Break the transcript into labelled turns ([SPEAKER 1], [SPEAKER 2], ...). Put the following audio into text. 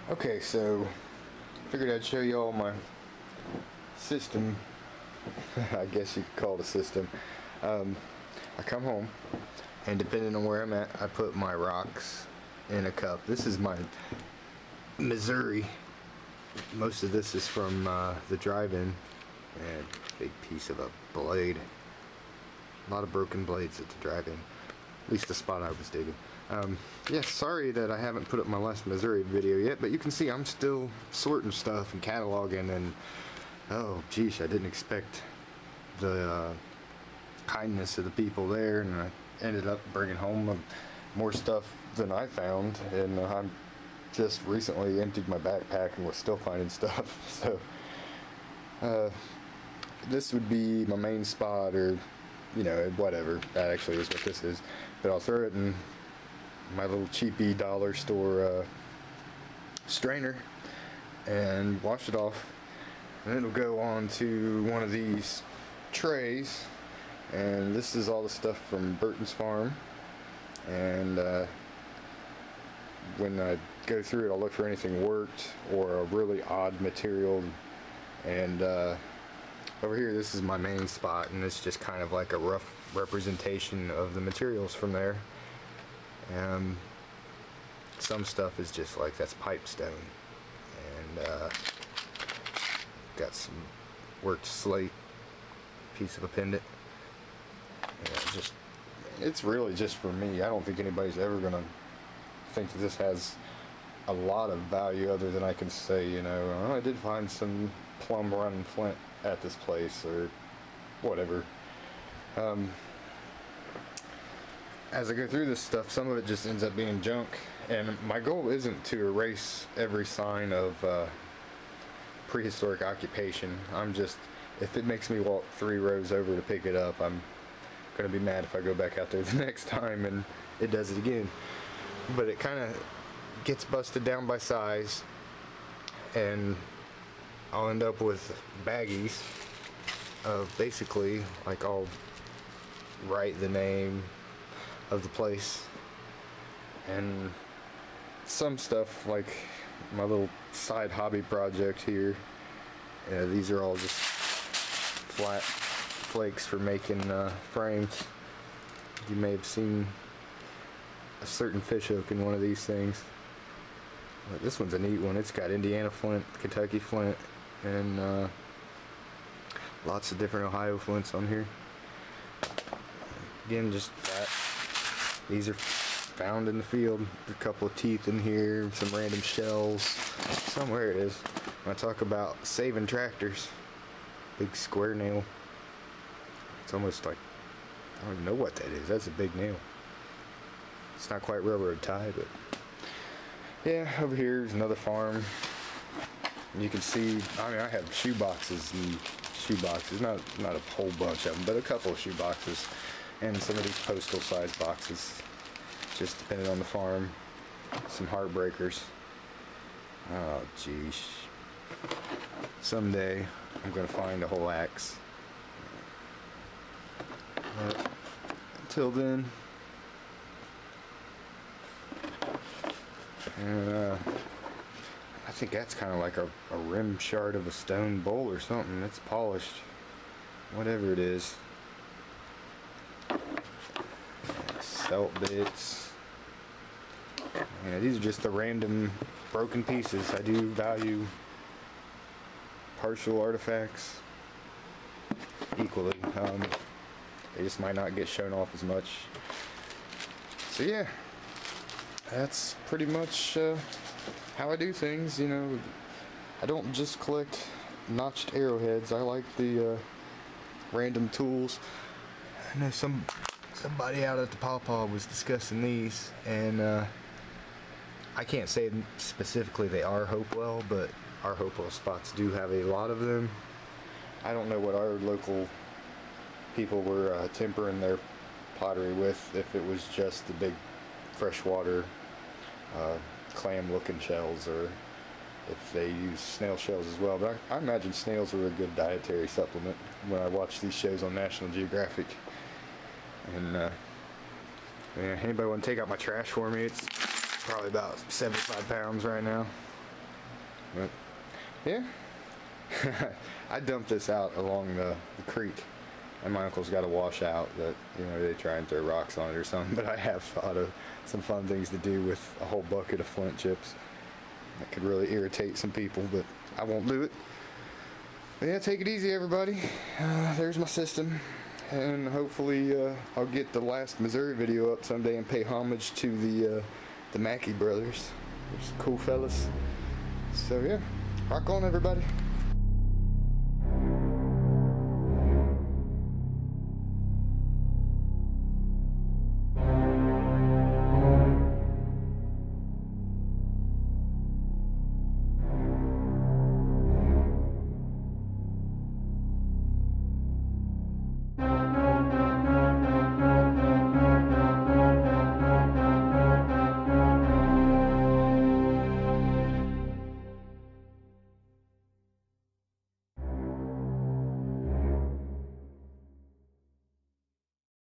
[SPEAKER 1] Okay, so figured I'd show you all my system. I guess you could call it a system. I come home, and depending on where I'm at, I put my rocks in a cup. This is my Missouri. Most of this is from the drive-in, and big piece of a blade. A lot of broken blades at the drive-in. At least the spot I was digging. Yeah, sorry that I haven't put up my last Missouri video yet, but you can see I'm still sorting stuff and cataloging, and oh geez, I didn't expect the kindness of the people there, and I ended up bringing home more stuff than I found, and I just recently emptied my backpack and was still finding stuff. So this would be my main spot, or you know, whatever. That actually is what this is. But I'll throw it in my little cheapy dollar store strainer and wash it off. And then it'll go on to one of these trays. And this is all the stuff from Burton's farm. And when I go through it, I'll look for anything worked or a really odd material. And over here, this is my main spot, and it's just kind of like a rough representation of the materials from there. Some stuff is just like, that's pipestone, and got some worked slate, piece of a pendant. It's really just for me. I don't think anybody's ever gonna think that this has a lot of value, other than I can say, you know, oh, I did find some plum run flint at this place, or whatever. As I go through this stuff, some of it just ends up being junk, and my goal isn't to erase every sign of prehistoric occupation. I'm just, if it makes me walk 3 rows over to pick it up, I'm gonna be mad if I go back out there the next time and it does it again. But it kind of gets busted down by size, and I'll end up with baggies of basically, like, I'll write the name of the place, and some stuff like my little side hobby project here, these are all just flat flakes for making frames. You may have seen a certain fish hook in one of these things. But this one's a neat one. It's got Indiana flint, Kentucky flint, and lots of different Ohio flints on here. Again, just that. These are found in the field. A couple of teeth in here, some random shells. Somewhere it is. When I talk about saving tractors, big square nail. It's almost like, I don't even know what that is. That's a big nail. It's not quite railroad tie, but yeah, over here is another farm. You can see, I mean, I have shoe boxes and shoe boxes, not a whole bunch of them, but a couple of shoe boxes, and some of these postal size boxes, just depending on the farm. Some heartbreakers. Oh geez, someday I'm gonna find a whole axe. But until then, I think that's kind of like a rim shard of a stone bowl or something. It's polished, whatever it is. Felt bits. Yeah, these are just the random broken pieces. I do value partial artifacts equally. They just might not get shown off as much. So yeah, that's pretty much how I do things. You know, I don't just collect notched arrowheads. I like the random tools. I know somebody out at the Pawpaw was discussing these, and I can't say specifically they are Hopewell, but our Hopewell spots do have a lot of them. I don't know what our local people were tempering their pottery with, if it was just the big freshwater clam looking shells, or if they use snail shells as well. But I imagine snails are a good dietary supplement when I watch these shows on National Geographic. And yeah, anybody want to take out my trash for me? It's probably about 75 pounds right now. But yeah, I dumped this out along the creek, and my uncle's got a washout that, you know, they try and throw rocks on it or something. But I have thought of some fun things to do with a whole bucket of flint chips. That could really irritate some people, but I won't do it. But yeah, take it easy, everybody. There's my system, and hopefully I'll get the last Missouri video up someday and pay homage to the Mackey brothers. They're some cool fellas. So yeah, rock on, everybody.